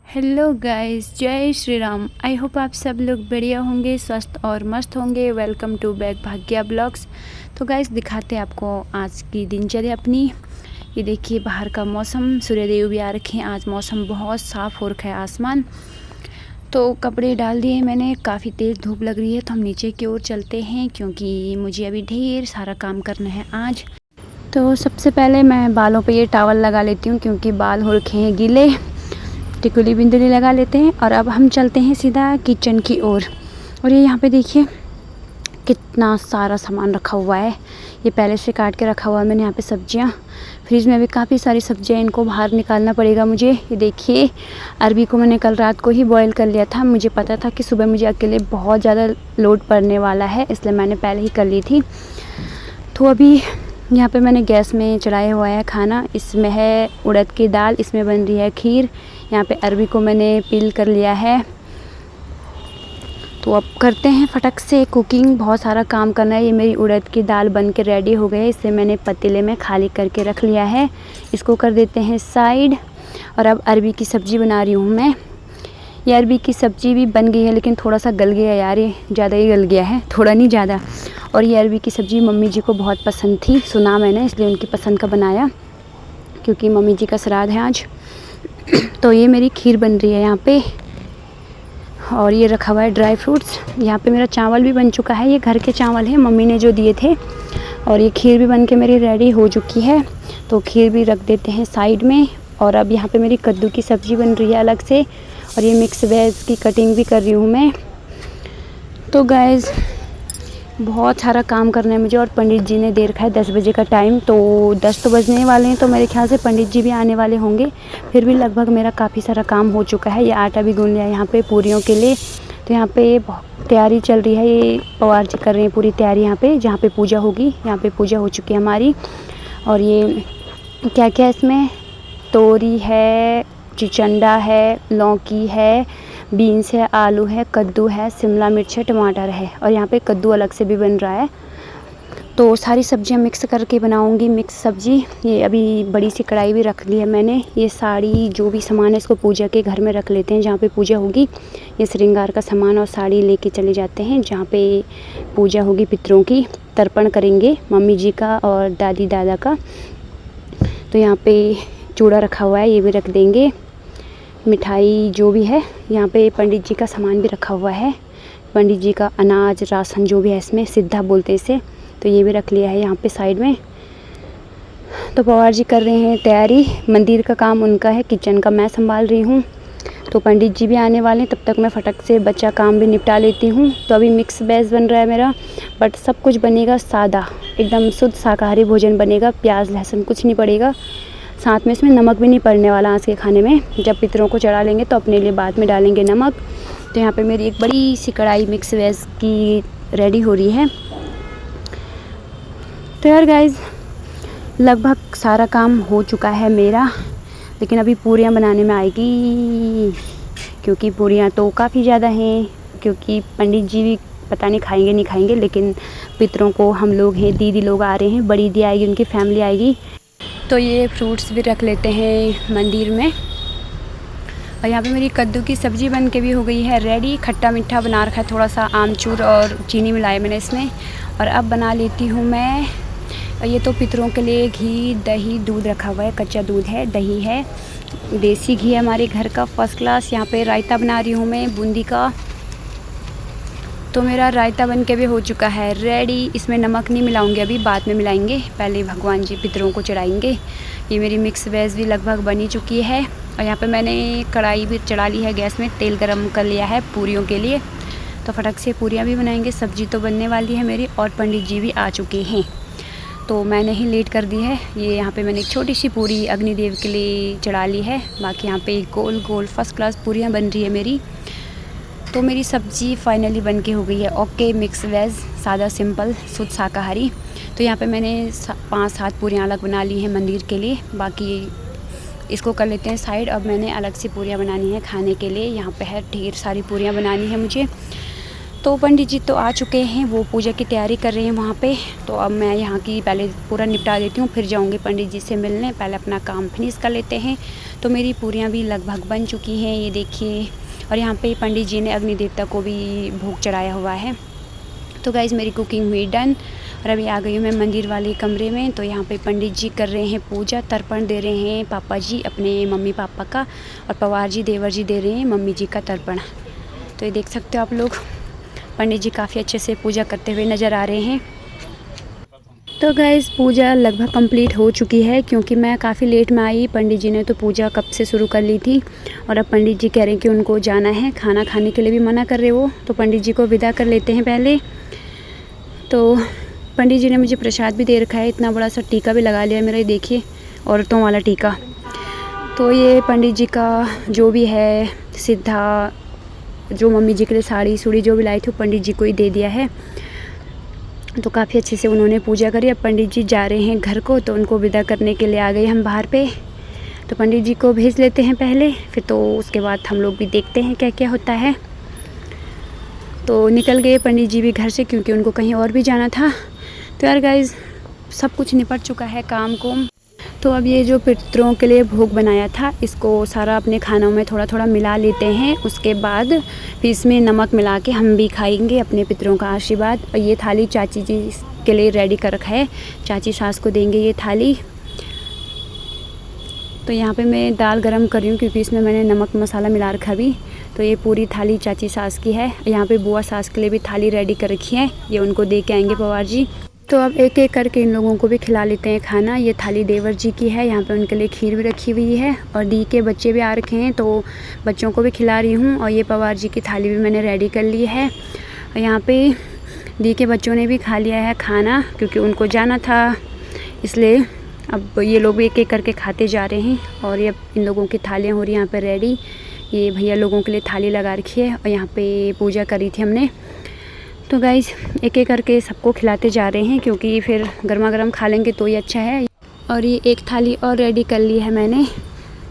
Hello guys, जय Shri Ram. I hope आप सब लोग बढ़िया होंगे, स्वस्थ और मस्त होंगे। Welcome to back Bhagya blogs. तो गाइस दिखाते हैं आपको आज की दिनचर्या अपनी। ये देखिए बाहर का मौसम, सूर्यदेव भी आ रखे हैं। आज मौसम बहुत साफ़ हो रखा है आसमान। तो कपड़े डाल दिए मैंने, काफ़ी तेज़ धूप लग रही है तो हम नीचे की ओर चलते हैं क्योंकि मुझे अभी ढेर सारा काम करना है आज। तो सबसे पहले मैं बालों पे ये टॉवल लगा लेती हूँ क्योंकि बाल हो रखे हैं गीले। टिकुली बिंदुली लगा लेते हैं और अब हम चलते हैं सीधा किचन की ओर। और ये यहाँ पे देखिए कितना सारा सामान रखा हुआ है। ये पहले से काट के रखा हुआ है मैंने। यहाँ पे सब्जियाँ, फ्रिज में भी काफ़ी सारी सब्जियाँ, इनको बाहर निकालना पड़ेगा मुझे। ये देखिए अरबी को मैंने कल रात को ही बॉईल कर लिया था। मुझे पता था कि सुबह मुझे अकेले बहुत ज़्यादा लोड पड़ने वाला है, इसलिए मैंने पहले ही कर ली थी। तो अभी यहाँ पे मैंने गैस में चढ़ाया हुआ है खाना। इसमें है उड़द की दाल, इसमें बन रही है खीर। यहाँ पे अरबी को मैंने पील कर लिया है। तो अब करते हैं फटक से कुकिंग। बहुत सारा काम करना है। ये मेरी उड़द की दाल बन के रेडी हो गई है। इसे मैंने पतीले में खाली करके रख लिया है। इसको कर देते हैं साइड। और अब अरबी की सब्ज़ी बना रही हूँ मैं। ये अरबी की सब्ज़ी भी बन गई है लेकिन थोड़ा सा गल गया यार, ये ज़्यादा ही गल गया है, थोड़ा नहीं ज़्यादा। और ये अरबी की सब्ज़ी मम्मी जी को बहुत पसंद थी, सुना मैंने, इसलिए उनकी पसंद का बनाया क्योंकि मम्मी जी का श्राद्ध है आज। तो ये मेरी खीर बन रही है यहाँ पे। और ये रखा हुआ है ड्राई फ्रूट्स। यहाँ पे मेरा चावल भी बन चुका है। ये घर के चावल है, मम्मी ने जो दिए थे। और ये खीर भी बन के मेरी रेडी हो चुकी है। तो खीर भी रख देते हैं साइड में। और अब यहाँ पे मेरी कद्दू की सब्ज़ी बन रही है अलग से। और ये मिक्स वेज की कटिंग भी कर रही हूँ मैं। तो गाइस बहुत सारा काम करना है मुझे। और पंडित जी ने दे रखा है 10 बजे का टाइम। तो 10 तो बजने वाले हैं, तो मेरे ख्याल से पंडित जी भी आने वाले होंगे। फिर भी लगभग मेरा काफ़ी सारा काम हो चुका है। ये आटा भी गूंद लिया यहाँ पे पूरियों के लिए। तो यहाँ पे तैयारी चल रही है। ये पवार जी कर रहे हैं पूरी तैयारी यहाँ पे, जहाँ पे पूजा होगी। यहाँ पे पूजा हो चुकी है हमारी। और ये क्या क्या इसमें, तोरी है, चिचंडा है, लौकी है, बीन्स है, आलू है, कद्दू है, शिमला मिर्च है, टमाटर है। और यहाँ पे कद्दू अलग से भी बन रहा है। तो सारी सब्जियां मिक्स करके बनाऊंगी मिक्स सब्जी। ये अभी बड़ी सी कढ़ाई भी रख ली है मैंने। ये साड़ी जो भी सामान है इसको पूजा के घर में रख लेते हैं जहाँ पे पूजा होगी। ये श्रृंगार का सामान और साड़ी लेके चले जाते हैं जहाँ पे पूजा होगी पितरों की। तर्पण करेंगे मम्मी जी का और दादी दादा का। तो यहाँ पे चूड़ा रखा हुआ है, ये भी रख देंगे। मिठाई जो भी है, यहाँ पे पंडित जी का सामान भी रखा हुआ है। पंडित जी का अनाज राशन जो भी है इसमें, सिद्धा बोलते इसे। तो ये भी रख लिया है यहाँ पे साइड में। तो पवार जी कर रहे हैं तैयारी। मंदिर का काम उनका है, किचन का मैं संभाल रही हूँ। तो पंडित जी भी आने वाले हैं, तब तक मैं फटक से बच्चा काम भी निपटा लेती हूँ। तो अभी मिक्स वेज बन रहा है मेरा, बट सब कुछ बनेगा सादा, एकदम शुद्ध शाकाहारी भोजन बनेगा। प्याज लहसुन कुछ नहीं पड़ेगा। साथ में इसमें नमक भी नहीं पड़ने वाला आज के खाने में। जब पितरों को चढ़ा लेंगे तो अपने लिए बाद में डालेंगे नमक। तो यहाँ पे मेरी एक बड़ी सी कढ़ाई मिक्स वेज की रेडी हो रही है। तो यार गाइस लगभग सारा काम हो चुका है मेरा, लेकिन अभी पूरियाँ बनाने में आएगी क्योंकि पूरियाँ तो काफ़ी ज़्यादा हैं। क्योंकि पंडित जी भी पता नहीं खाएंगे नहीं खाएंगे, लेकिन पितरों को हम लोग हैं, दीदी लोग आ रहे हैं, बड़ी दी आएगी, उनकी फैमिली आएगी। तो ये फ्रूट्स भी रख लेते हैं मंदिर में। और यहाँ पे मेरी कद्दू की सब्ज़ी बन के भी हो गई है रेडी। खट्टा मीठा बना रखा है, थोड़ा सा आमचूर और चीनी मिलाए मैंने इसमें। और अब बना लेती हूँ मैं। ये तो पितरों के लिए घी दही दूध रखा हुआ है, कच्चा दूध है, दही है, देसी घी है हमारे घर का फर्स्ट क्लास। यहाँ पे रायता बना रही हूँ मैं बूंदी का। तो मेरा रायता बन के भी हो चुका है रेडी। इसमें नमक नहीं मिलाऊंगी, अभी बाद में मिलाएंगे, पहले भगवान जी पितरों को चढ़ाएंगे। ये मेरी मिक्स वेज भी लगभग बनी चुकी है। और यहाँ पे मैंने कढ़ाई भी चढ़ा ली है गैस में, तेल गरम कर लिया है पूरियों के लिए। तो फटक से पूरियाँ भी बनाएंगे। सब्जी तो बनने वाली है मेरी और पंडित जी भी आ चुके हैं, तो मैंने ही लेट कर दी है। ये यहाँ पे मैंने एक छोटी सी पूरी अग्निदेव के लिए चढ़ा ली है। बाकी यहाँ पे गोल गोल फर्स्ट क्लास पूरियाँ बन रही है मेरी। तो मेरी सब्ज़ी फाइनली बन के हो गई है। ओके, मिक्स वेज, सादा सिंपल शुद्ध शाकाहारी। तो यहाँ पे मैंने 5-7 पूरियाँ अलग बना ली हैं मंदिर के लिए, बाकी इसको कर लेते हैं साइड। अब मैंने अलग से पूरियाँ बनानी है खाने के लिए। यहाँ पे है ढेर सारी पूरियाँ बनानी है मुझे। तो पंडित जी तो आ चुके हैं, वो पूजा की तैयारी कर रहे हैं वहाँ पे। तो अब मैं यहाँ की पहले पूरा निपटा देती हूँ, फिर जाऊँगी पंडित जी से मिलने। पहले अपना काम फिनिश कर लेते हैं। तो मेरी पूरियाँ भी लगभग बन चुकी हैं, ये देखिए। और यहाँ पे पंडित जी ने अग्नि देवता को भी भोग चढ़ाया हुआ है। तो गाइज़ मेरी कुकिंग हुई डन और अभी आ गई हूँ मैं मंदिर वाले कमरे में। तो यहाँ पे पंडित जी कर रहे हैं पूजा, तर्पण दे रहे हैं पापा जी अपने मम्मी पापा का, और पवार जी देवर जी दे रहे हैं मम्मी जी का तर्पण। तो ये देख सकते हो आप लोग, पंडित जी काफ़ी अच्छे से पूजा करते हुए नज़र आ रहे हैं। तो गाइज़ पूजा लगभग कंप्लीट हो चुकी है, क्योंकि मैं काफ़ी लेट में आई। पंडित जी ने तो पूजा कब से शुरू कर ली थी, और अब पंडित जी कह रहे हैं कि उनको जाना है, खाना खाने के लिए भी मना कर रहे वो। तो पंडित जी को विदा कर लेते हैं पहले। तो पंडित जी ने मुझे प्रसाद भी दे रखा है, इतना बड़ा सा टीका भी लगा लिया मेरा, ये देखिए औरतों वाला टीका। तो ये पंडित जी का जो भी है सीधा, जो मम्मी जी के लिए साड़ी सूड़ी जो भी लाई थी, वो पंडित जी को ही दे दिया है। तो काफ़ी अच्छे से उन्होंने पूजा करी। अब पंडित जी जा रहे हैं घर को, तो उनको विदा करने के लिए आ गए हम बाहर पे। तो पंडित जी को भेज लेते हैं पहले, फिर तो उसके बाद हम लोग भी देखते हैं क्या क्या होता है। तो निकल गए पंडित जी भी घर से, क्योंकि उनको कहीं और भी जाना था। तो यार गाइज़ सब कुछ निपट चुका है काम को। तो अब ये जो पितरों के लिए भोग बनाया था, इसको सारा अपने खानों में थोड़ा थोड़ा मिला लेते हैं। उसके बाद फिर इसमें नमक मिला के हम भी खाएंगे अपने पितरों का आशीर्वाद। और ये थाली चाची जी के लिए रेडी कर रखा है, चाची सास को देंगे ये थाली। तो यहाँ पे मैं दाल गरम कर रही हूँ, क्योंकि इसमें मैंने नमक मसाला मिला रखा भी। तो ये पूरी थाली चाची सास की है। यहाँ पे बुआ सास के लिए भी थाली रेडी कर रखी है, ये उनको दे के आएंगे पवार जी। तो अब एक एक करके इन लोगों को भी खिला लेते हैं खाना। ये थाली देवर जी की है, यहाँ पे उनके लिए खीर भी रखी हुई है, और दी के बच्चे भी आ रखे हैं, तो बच्चों को भी खिला रही हूँ। और ये पवार जी की थाली भी मैंने रेडी कर ली है। और यहाँ पे दी के बच्चों ने भी खा लिया है खाना, क्योंकि उनको जाना था, इसलिए अब ये लोग भी एक एक करके खाते जा रहे हैं। और ये इन लोगों की थालियाँ हो रही हैं यहाँ पर रेडी। ये भैया लोगों के लिए थाली लगा रखी है, और यहाँ पे पूजा करी थी हमने। तो गाइज़ एक एक करके सबको खिलाते जा रहे हैं, क्योंकि फिर गर्मा गर्म खा लेंगे तो ही अच्छा है। और ये एक थाली और रेडी कर ली है मैंने।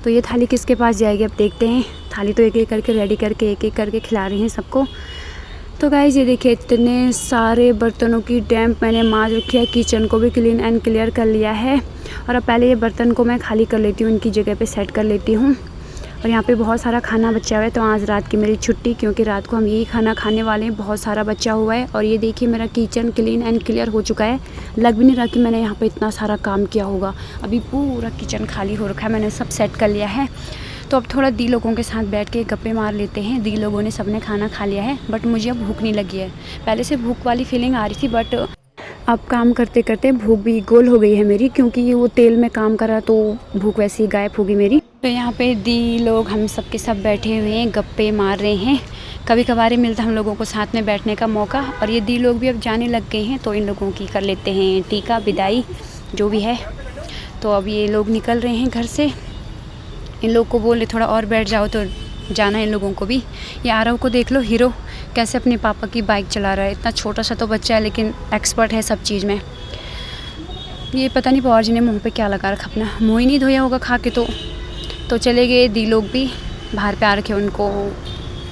तो ये थाली किसके पास जाएगी अब देखते हैं। थाली तो एक एक करके रेडी करके एक एक करके खिला रहे हैं सबको। तो गाइज़ ये देखिए इतने सारे बर्तनों की डैम्प मैंने मांज रखी है, किचन को भी क्लीन एंड क्लियर कर लिया है। और अब पहले ये बर्तन को मैं खाली कर लेती हूँ, इनकी जगह पे सेट कर लेती हूँ। और यहाँ पे बहुत सारा खाना बचा हुआ है, तो आज रात की मेरी छुट्टी, क्योंकि रात को हम यही खाना खाने वाले हैं। बहुत सारा बचा हुआ है। और ये देखिए मेरा किचन क्लीन एंड क्लियर हो चुका है। लग भी नहीं रहा कि मैंने यहाँ पे इतना सारा काम किया होगा। अभी पूरा किचन खाली हो रखा है, मैंने सब सेट कर लिया है। तो अब थोड़ा दी लोगों के साथ बैठ के गप्पे मार लेते हैं। दी लोगों ने सबने खाना खा लिया है, बट मुझे अब भूख नहीं लगी है। पहले से भूख वाली फीलिंग आ रही थी, बट अब काम करते करते भूख भी गोल हो गई है मेरी, क्योंकि वो तेल में काम करा तो भूख वैसे ही गायब होगी मेरी। तो यहाँ पे दी लोग हम सब के सब बैठे हुए हैं, गप्पे मार रहे हैं। कभी कभार ही मिलता हम लोगों को साथ में बैठने का मौका। और ये दी लोग भी अब जाने लग गए हैं, तो इन लोगों की कर लेते हैं टीका विदाई जो भी है। तो अब ये लोग निकल रहे हैं घर से। इन लोग को बोले थोड़ा और बैठ जाओ, तो जाना है इन लोगों को भी। ये आरव को देख लो, हीरो कैसे अपने पापा की बाइक चला रहा है। इतना छोटा सा तो बच्चा है, लेकिन एक्सपर्ट है सब चीज़ में। ये पता नहीं पवार जी ने मुंह पे क्या लगा रखा, अपना मुँह ही नहीं धोया होगा खा के। तो चले गए दी लोग भी बाहर पे आ रखे उनको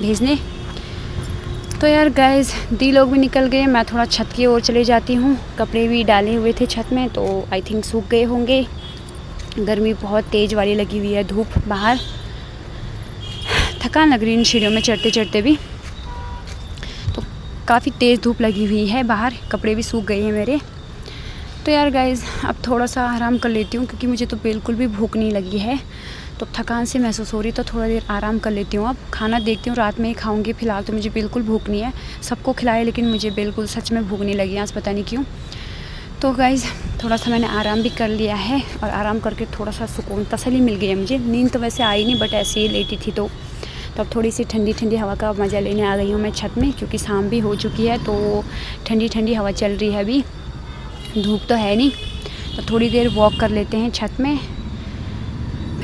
भेजने। तो यार गाइज़ दी लोग भी निकल गए, मैं थोड़ा छत की ओर चले जाती हूँ। कपड़े भी डाले हुए थे छत में, तो आई थिंक सूख गए होंगे। गर्मी बहुत तेज़ वाली लगी हुई है, धूप बाहर, थकान लग रही है इन सीढ़ियों में चढ़ते चढ़ते भी। तो काफ़ी तेज़ धूप लगी हुई है बाहर, कपड़े भी सूख गए हैं मेरे। तो यार गाइज़ अब थोड़ा सा आराम कर लेती हूँ, क्योंकि मुझे तो बिल्कुल भी भूख नहीं लगी है। तो थकान से महसूस हो रही, तो थोड़ा देर आराम कर लेती हूँ। अब खाना देखती हूँ, रात में ही खाऊंगी। फ़िलहाल तो मुझे बिल्कुल भूख नहीं है। सबको खिलाया, लेकिन मुझे बिल्कुल सच में भूख नहीं लगी आज, पता नहीं क्यों। तो गाइज़ थोड़ा सा मैंने आराम भी कर लिया है, और आराम करके थोड़ा सा सुकून तसल्ली मिल गई है मुझे। नींद तो वैसे आई नहीं, बट ऐसे ही लेटी थी। तो अब थोड़ी सी ठंडी ठंडी हवा का मज़ा लेने आ गई हूँ मैं छत में, क्योंकि शाम भी हो चुकी है। तो ठंडी ठंडी हवा चल रही है, अभी धूप तो है नहीं। तो थोड़ी देर वॉक कर लेते हैं छत में,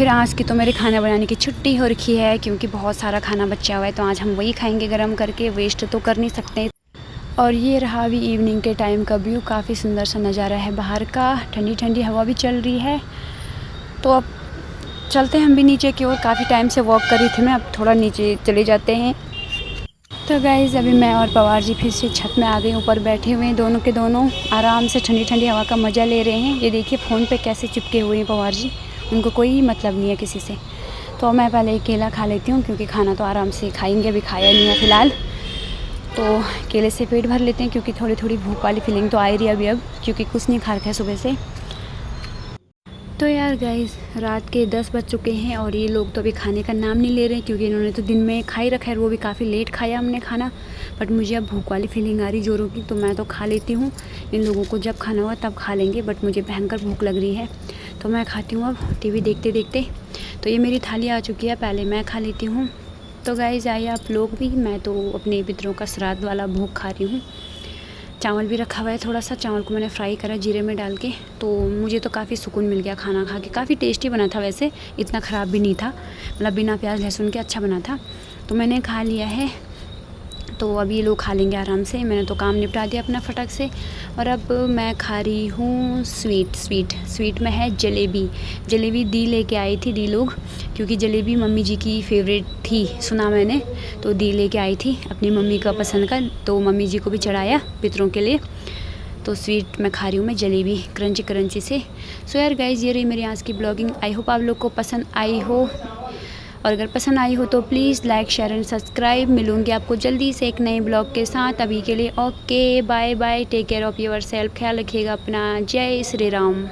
फिर आज की तो मेरे खाना बनाने की छुट्टी हो रखी है, क्योंकि बहुत सारा खाना बचा हुआ है, तो आज हम वही खाएंगे गरम करके, वेस्ट तो कर नहीं सकते। और ये रहा अभी इवनिंग के टाइम का व्यू, काफ़ी सुंदर सा नज़ारा है बाहर का, ठंडी ठंडी हवा भी चल रही है। तो अब चलते हैं हम भी नीचे की ओर, काफ़ी टाइम से वॉक कर रही थी मैं, अब थोड़ा नीचे चले जाते हैं। तो गाइज़ अभी मैं और पवार जी फिर से छत में आ गए, ऊपर बैठे हुए हैं दोनों के दोनों, आराम से ठंडी ठंडी हवा का मज़ा ले रहे हैं। ये देखिए फ़ोन पे कैसे चिपके हुए हैं पवार जी, उनको कोई मतलब नहीं है किसी से। तो मैं पहले एक केला खा लेती हूँ, क्योंकि खाना तो आराम से खाएंगे, अभी खाया नहीं है फ़िलहाल। तो केले से पेट भर लेते हैं, क्योंकि थोड़ी थोड़ी भूख वाली फीलिंग तो आ रही है अभी, अब क्योंकि कुछ नहीं खा रखा है सुबह से। तो यार गाइस रात के 10 बज चुके हैं और ये लोग तो अभी खाने का नाम नहीं ले रहे हैं, क्योंकि इन्होंने तो दिन में खा ही रखा है, वो भी काफ़ी लेट खाया हमने खाना। बट मुझे अब भूख वाली फीलिंग आ रही जोरों की, तो मैं तो खा लेती हूँ। इन लोगों को जब खाना हुआ तब खा लेंगे, बट मुझे भयंकर भूख लग रही है, तो मैं खाती हूँ अब टीवी देखते देखते। तो ये मेरी थाली आ चुकी है, पहले मैं खा लेती हूँ। तो गाइस आइए आप लोग भी, मैं तो अपने पितरों का श्राद्ध वाला भोग खा रही हूँ। चावल भी रखा हुआ है, थोड़ा सा चावल को मैंने फ्राई करा जीरे में डाल के, तो मुझे तो काफ़ी सुकून मिल गया खाना खा के। काफ़ी टेस्टी बना था वैसे, इतना ख़राब भी नहीं था, मतलब बिना प्याज लहसुन के अच्छा बना था। तो मैंने खा लिया है, तो अब ये लोग खा लेंगे आराम से। मैंने तो काम निपटा दिया अपना फटक से। और अब मैं खा रही हूँ स्वीट में है जलेबी दी लेके आई थी दी लोग, क्योंकि जलेबी मम्मी जी की फेवरेट थी, सुना मैंने, तो दी लेके आई थी अपनी मम्मी का पसंद का, तो मम्मी जी को भी चढ़ाया पितरों के लिए। तो स्वीट में खा रही हूँ मैं जलेबी क्रंची से। सो यार गाइज़ ये रही मेरी आज की ब्लॉगिंग, आई होप आप लोग को पसंद आई हो, और अगर पसंद आई हो तो please like share and subscribe. मिलूँगी आपको जल्दी से एक नए ब्लॉग के साथ। अभी के लिए okay bye bye, take care of yourself, ख्याल रखिएगा अपना। जय श्री राम।